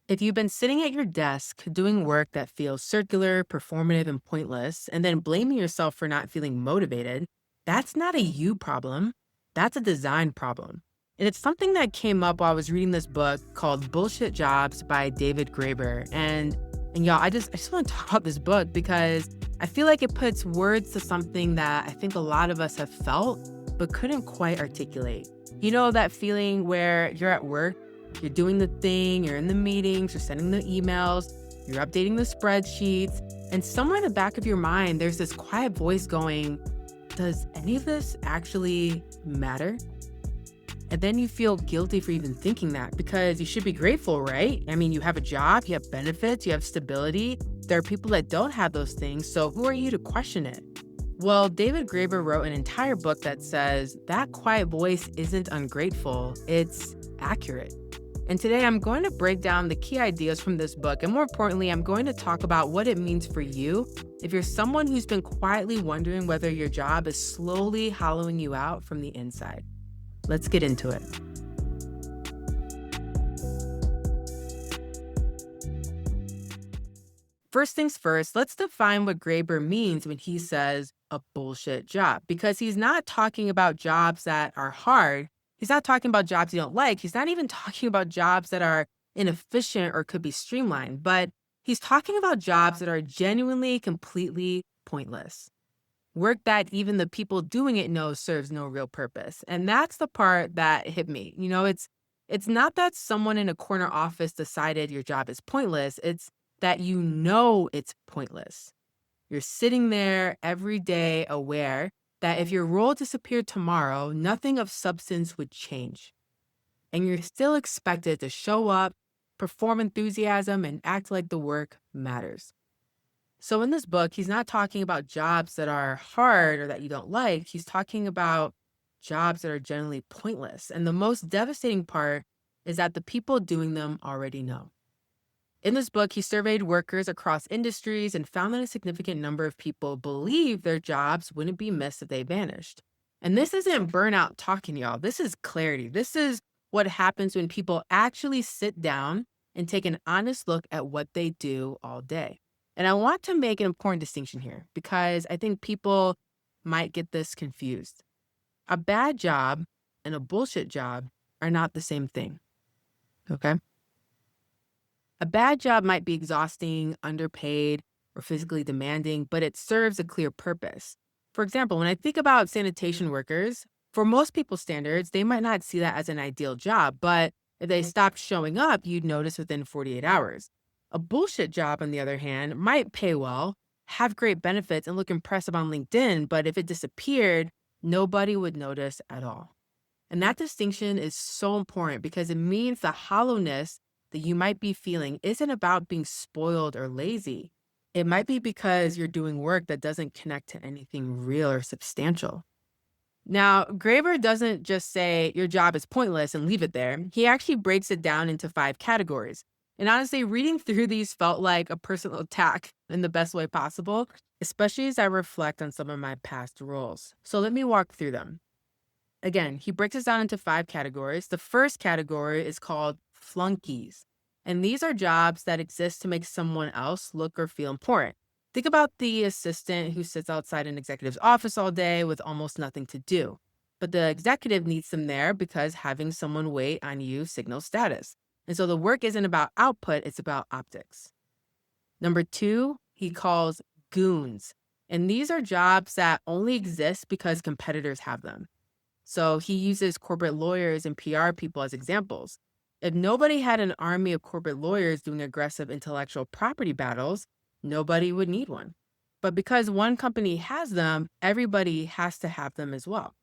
If you've been sitting at your desk doing work that feels circular, performative, and pointless, and then blaming yourself for not feeling motivated, that's not a you problem. That's a design problem. And it's something that came up while I was reading this book called Bullshit Jobs by David Graeber. And y'all, I just want to talk about this book because I feel like it puts words to something that I think a lot of us have felt but couldn't quite articulate. You know that feeling where you're at work, you're doing the thing, you're in the meetings, you're sending the emails, you're updating the spreadsheets, and somewhere in the back of your mind, there's this quiet voice going, does any of this actually matter? And then you feel guilty for even thinking that because you should be grateful, right? I mean, you have a job, you have benefits, you have stability. There are people that don't have those things. So who are you to question it? Well, David Graeber wrote an entire book that says that quiet voice isn't ungrateful, it's accurate. And today I'm going to break down the key ideas from this book. And more importantly, I'm going to talk about what it means for you if you're someone who's been quietly wondering whether your job is slowly hollowing you out from the inside. Let's get into it. First things first, let's define what Graeber means when he says a bullshit job, because he's not talking about jobs that are hard. He's not talking about jobs you don't like. He's not even talking about jobs that are inefficient or could be streamlined, but he's talking about jobs that are genuinely, completely pointless. Work that even the people doing it know serves no real purpose. And that's the part that hit me. It's not that someone in a corner office decided your job is pointless. It's that you know it's pointless. You're sitting there every day aware that if your role disappeared tomorrow, nothing of substance would change. And you're still expected to show up, perform enthusiasm, and act like the work matters. So in this book, he's not talking about jobs that are hard or that you don't like. He's talking about jobs that are generally pointless. And the most devastating part is that the people doing them already know. In this book, he surveyed workers across industries and found that a significant number of people believe their jobs wouldn't be missed if they vanished. And this isn't burnout talking, y'all. This is clarity. This is what happens when people actually sit down and take an honest look at what they do all day. And I want to make an important distinction here because I think people might get this confused. A bad job and a bullshit job are not the same thing. Okay. A bad job might be exhausting, underpaid, or physically demanding, but it serves a clear purpose. For example, when I think about sanitation workers, for most people's standards, they might not see that as an ideal job, but if they stopped showing up, you'd notice within 48 hours. A bullshit job, on the other hand, might pay well, have great benefits, and look impressive on LinkedIn, but if it disappeared, nobody would notice at all. And that distinction is so important because it means the hollowness that you might be feeling isn't about being spoiled or lazy. It might be because you're doing work that doesn't connect to anything real or substantial. Now, Graeber doesn't just say your job is pointless and leave it there. He actually breaks it down into 5 categories. And honestly, reading through these felt like a personal attack in the best way possible, especially as I reflect on some of my past roles. So let me walk through them. Again, he breaks this down into 5 categories. The first category is called flunkies. And these are jobs that exist to make someone else look or feel important. Think about the assistant who sits outside an executive's office all day with almost nothing to do. But the executive needs them there because having someone wait on you signals status. And so the work isn't about output, it's about optics. Number 2, he calls goons. And these are jobs that only exist because competitors have them. So he uses corporate lawyers and PR people as examples. If nobody had an army of corporate lawyers doing aggressive intellectual property battles, nobody would need one. But because one company has them, everybody has to have them as well.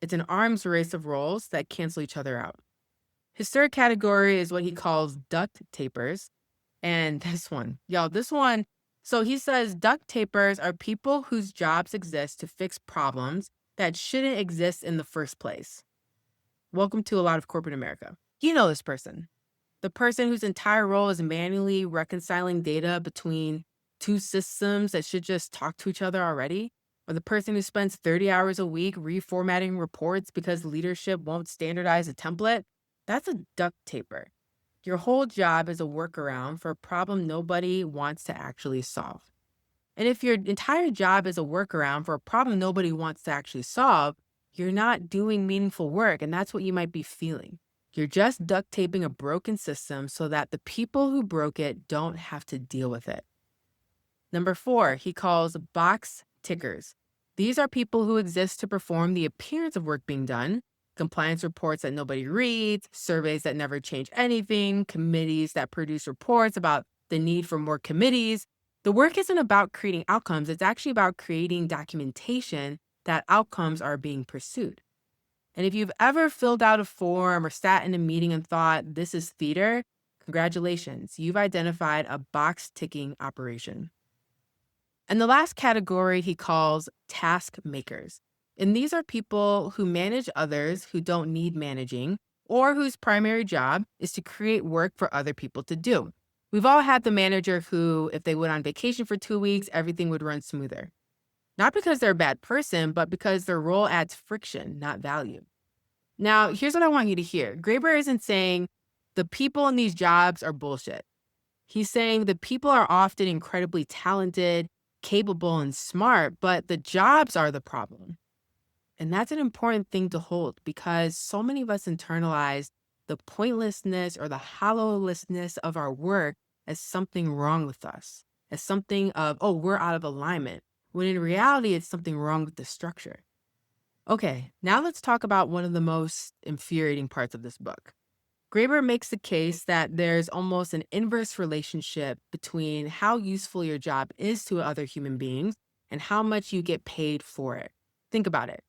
It's an arms race of roles that cancel each other out. His third category is what he calls duct tapers. And this one, so he says duct tapers are people whose jobs exist to fix problems that shouldn't exist in the first place. Welcome to a lot of corporate America. You know this person. The person whose entire role is manually reconciling data between two systems that should just talk to each other already. Or the person who spends 30 hours a week reformatting reports because leadership won't standardize a template. That's a duct taper. Your whole job is a workaround for a problem nobody wants to actually solve. And if your entire job is a workaround for a problem nobody wants to actually solve, you're not doing meaningful work. And that's what you might be feeling. You're just duct taping a broken system so that the people who broke it don't have to deal with it. Number four, he calls box tickers. These are people who exist to perform the appearance of work being done, compliance reports that nobody reads, surveys that never change anything, committees that produce reports about the need for more committees. The work isn't about creating outcomes, it's actually about creating documentation that outcomes are being pursued. And if you've ever filled out a form or sat in a meeting and thought, this is theater, congratulations, you've identified a box ticking operation. And the last category he calls task makers. And these are people who manage others who don't need managing or whose primary job is to create work for other people to do. We've all had the manager who, if they went on vacation for 2 weeks, everything would run smoother. Not because they're a bad person, but because their role adds friction, not value. Now, here's what I want you to hear. Graeber isn't saying the people in these jobs are bullshit. He's saying the people are often incredibly talented, capable, and smart, but the jobs are the problem. And that's an important thing to hold because so many of us internalize the pointlessness or the hollowlessness of our work as something wrong with us, as something of, oh, we're out of alignment, when in reality, it's something wrong with the structure. Okay, now let's talk about one of the most infuriating parts of this book. Graeber makes the case that there's almost an inverse relationship between how useful your job is to other human beings and how much you get paid for it. Think about it.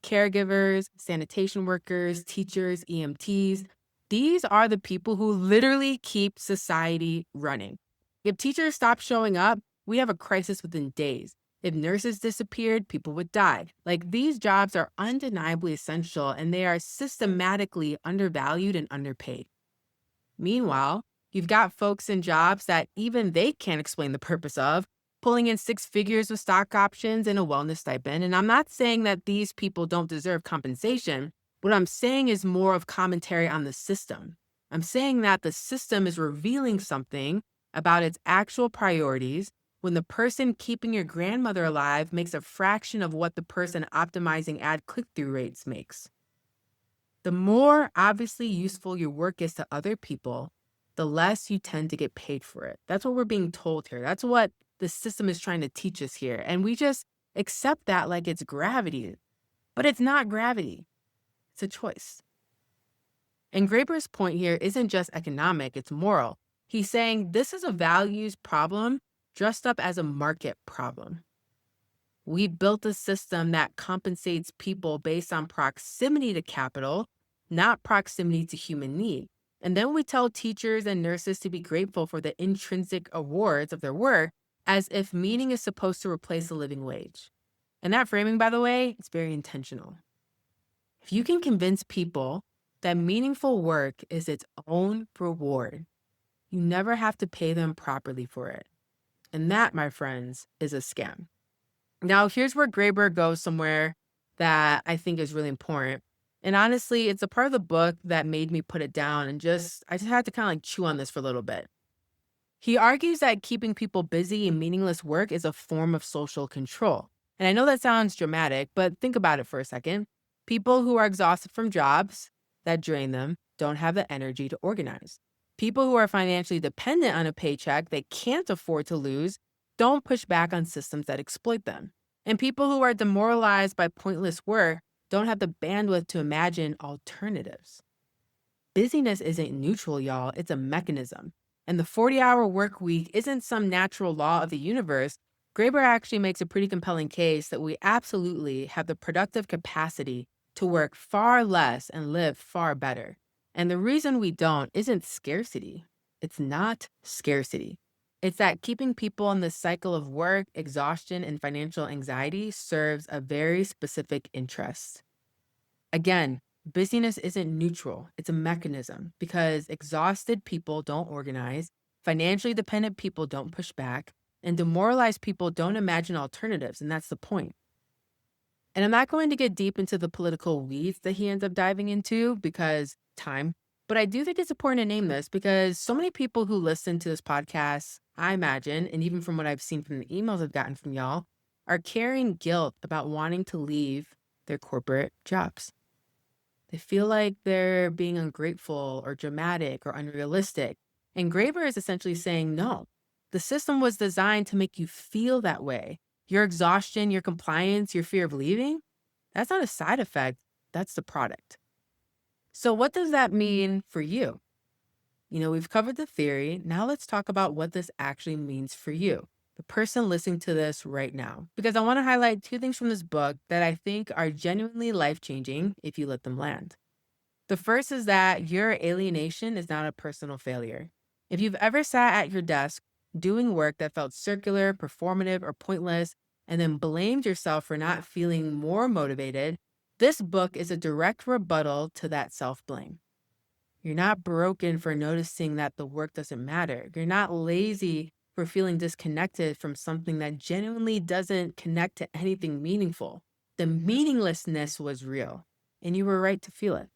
Caregivers, sanitation workers, teachers, EMTs, these are the people who literally keep society running. If teachers stopped showing up, we'd have a crisis within days. If nurses disappeared, people would die. Like these jobs are undeniably essential and they are systematically undervalued and underpaid. Meanwhile, you've got folks in jobs that even they can't explain the purpose of, pulling in six figures with stock options and a wellness stipend. And I'm not saying that these people don't deserve compensation. What I'm saying is more of commentary on the system. I'm saying that the system is revealing something about its actual priorities when the person keeping your grandmother alive makes a fraction of what the person optimizing ad click-through rates makes. The more obviously useful your work is to other people, the less you tend to get paid for it. That's what we're being told here. That's what the system is trying to teach us here. And we just accept that like it's gravity. But it's not gravity, it's a choice. And Graeber's point here isn't just economic, it's moral. He's saying this is a values problem dressed up as a market problem. We built a system that compensates people based on proximity to capital, not proximity to human need. And then we tell teachers and nurses to be grateful for the intrinsic awards of their work as if meaning is supposed to replace a living wage. And that framing, by the way, is very intentional. If you can convince people that meaningful work is its own reward, you never have to pay them properly for it. And that, my friends, is a scam. Now, here's where Graeber goes somewhere that I think is really important. And honestly, it's a part of the book that made me put it down and I just had to kind of like chew on this for a little bit. He argues that keeping people busy in meaningless work is a form of social control. And I know that sounds dramatic, but think about it for a second. People who are exhausted from jobs that drain them don't have the energy to organize. People who are financially dependent on a paycheck they can't afford to lose don't push back on systems that exploit them. And people who are demoralized by pointless work don't have the bandwidth to imagine alternatives. Busyness isn't neutral, y'all. It's a mechanism. And the 40-hour work week isn't some natural law of the universe. Graeber actually makes a pretty compelling case that we absolutely have the productive capacity to work far less and live far better. And the reason we don't isn't scarcity. It's not scarcity. It's that keeping people in this cycle of work, exhaustion, and financial anxiety serves a very specific interest. Again, busyness isn't neutral, it's a mechanism because exhausted people don't organize, financially dependent people don't push back, and demoralized people don't imagine alternatives. And that's the point. And I'm not going to get deep into the political weeds that he ends up diving into because time. But I do think it's important to name this because so many people who listen to this podcast, I imagine, and even from what I've seen from the emails I've gotten from y'all, are carrying guilt about wanting to leave their corporate jobs. They feel like they're being ungrateful or dramatic or unrealistic. And Graeber is essentially saying, no, the system was designed to make you feel that way. Your exhaustion, your compliance, your fear of leaving, that's not a side effect. That's the product. So, what does that mean for you? We've covered the theory. Now let's talk about what this actually means for you, the person listening to this right now. Because I want to highlight two things from this book that I think are genuinely life changing if you let them land. The first is that your alienation is not a personal failure. If you've ever sat at your desk doing work that felt circular, performative, or pointless, and then blamed yourself for not feeling more motivated, this book is a direct rebuttal to that self blame. You're not broken for noticing that the work doesn't matter. You're not lazy for feeling disconnected from something that genuinely doesn't connect to anything meaningful. The meaninglessness was real, and you were right to feel it.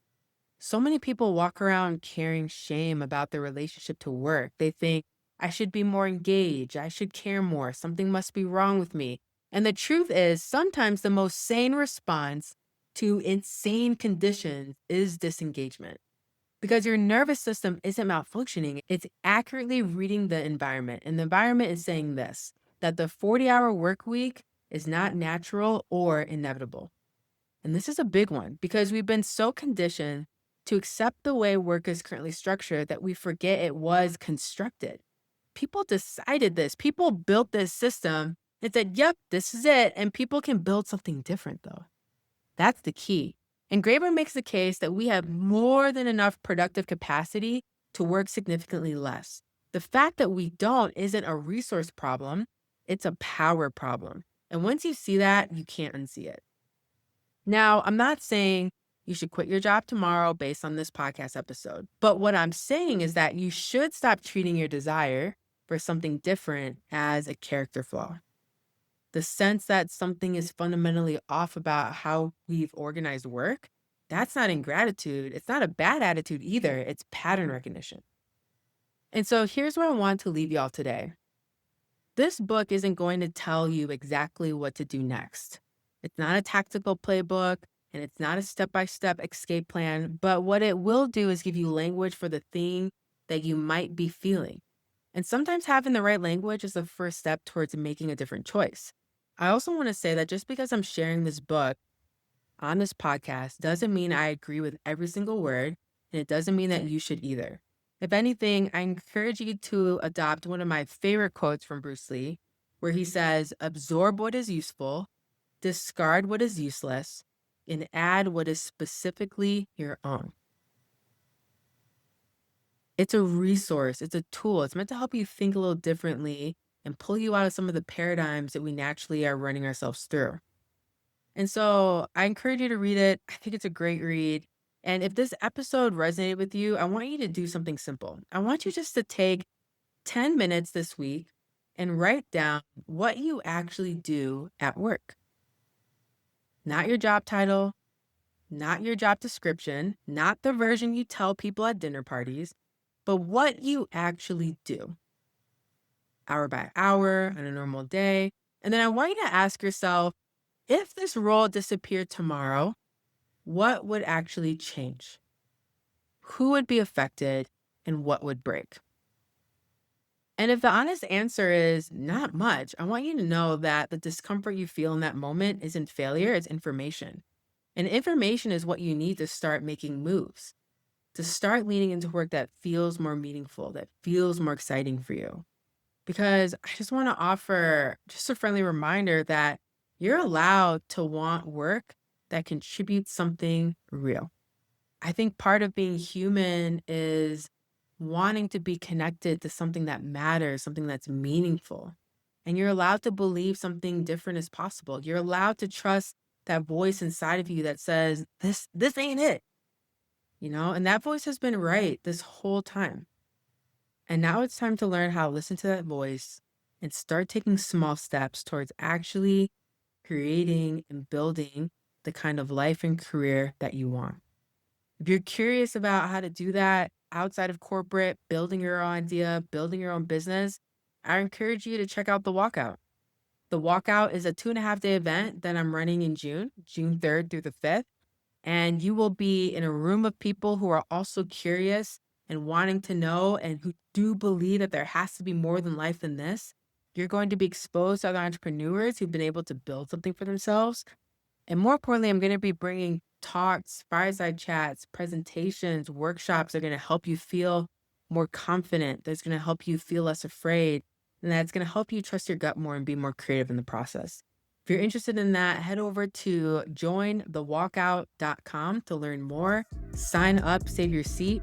So many people walk around carrying shame about their relationship to work. They think, I should be more engaged. I should care more. Something must be wrong with me. And the truth is, sometimes the most sane response to insane conditions is disengagement because your nervous system isn't malfunctioning. It's accurately reading the environment. And the environment is saying this, that the 40-hour work week is not natural or inevitable. And this is a big one because we've been so conditioned to accept the way work is currently structured that we forget it was constructed. People decided this. People built this system and said, yep, this is it. And people can build something different, though. That's the key. And Graeber makes the case that we have more than enough productive capacity to work significantly less. The fact that we don't isn't a resource problem, it's a power problem. And once you see that, you can't unsee it. Now, I'm not saying you should quit your job tomorrow based on this podcast episode. But what I'm saying is that you should stop treating your desire for something different as a character flaw. The sense that something is fundamentally off about how we've organized work, that's not ingratitude. It's not a bad attitude either. It's pattern recognition. And so here's where I want to leave y'all today. This book isn't going to tell you exactly what to do next. It's not a tactical playbook and it's not a step by step escape plan. But what it will do is give you language for the thing that you might be feeling. And sometimes having the right language is the first step towards making a different choice. I also want to say that just because I'm sharing this book on this podcast doesn't mean I agree with every single word, and it doesn't mean that you should either. If anything, I encourage you to adopt one of my favorite quotes from Bruce Lee, where he says, absorb what is useful, discard what is useless, and add what is specifically your own. It's a resource, it's a tool. It's meant to help you think a little differently and pull you out of some of the paradigms that we naturally are running ourselves through. And so I encourage you to read it. I think it's a great read. And if this episode resonated with you, I want you to do something simple. I want you just to take 10 minutes this week and write down what you actually do at work. Not your job title, not your job description, not the version you tell people at dinner parties, but what you actually do, hour by hour on a normal day. And then I want you to ask yourself, if this role disappeared tomorrow, what would actually change? Who would be affected and what would break? And if the honest answer is not much, I want you to know that the discomfort you feel in that moment isn't failure, it's information. And information is what you need to start making moves, to start leaning into work that feels more meaningful, that feels more exciting for you. Because I just want to offer just a friendly reminder that you're allowed to want work that contributes something real. I think part of being human is wanting to be connected to something that matters, something that's meaningful. And you're allowed to believe something different is possible. You're allowed to trust that voice inside of you that says, this ain't it, and that voice has been right this whole time. And now it's time to learn how to listen to that voice and start taking small steps towards actually creating and building the kind of life and career that you want. If you're curious about how to do that outside of corporate, building your own idea, building your own business, I encourage you to check out the walkout. The walkout is a 2.5 day event that I'm running in June, June 3rd through the 5th. And you will be in a room of people who are also curious and wanting to know and who do believe that there has to be more than life than this. You're going to be exposed to other entrepreneurs who've been able to build something for themselves, and more importantly, I'm going to be bringing talks, fireside chats, presentations, workshops that are going to help you feel more confident. That's going to help you feel less afraid. And that's going to help you trust your gut more and be more creative in the process. If you're interested in that, head over to jointhewalkout.com to learn more. Sign up, save your seat.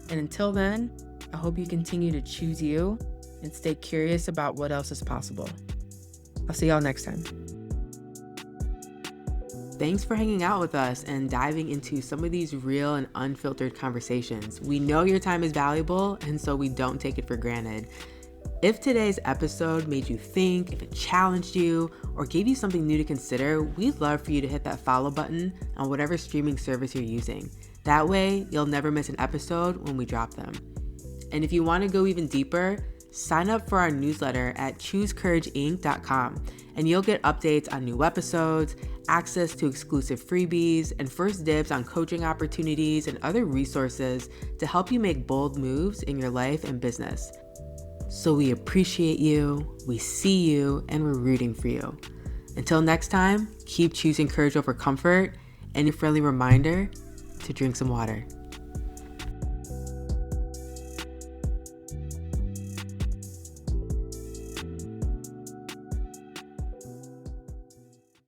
And until then, I hope you continue to choose you and stay curious about what else is possible. I'll see y'all next time. Thanks for hanging out with us and diving into some of these real and unfiltered conversations. We know your time is valuable, and so we don't take it for granted. If today's episode made you think, if it challenged you, or gave you something new to consider, we'd love for you to hit that follow button on whatever streaming service you're using. That way, you'll never miss an episode when we drop them. And if you want to go even deeper, sign up for our newsletter at choosecourageinc.com, and you'll get updates on new episodes, access to exclusive freebies, and first dibs on coaching opportunities and other resources to help you make bold moves in your life and business. So we appreciate you, we see you, and we're rooting for you. Until next time, keep choosing courage over comfort, and a friendly reminder to drink some water.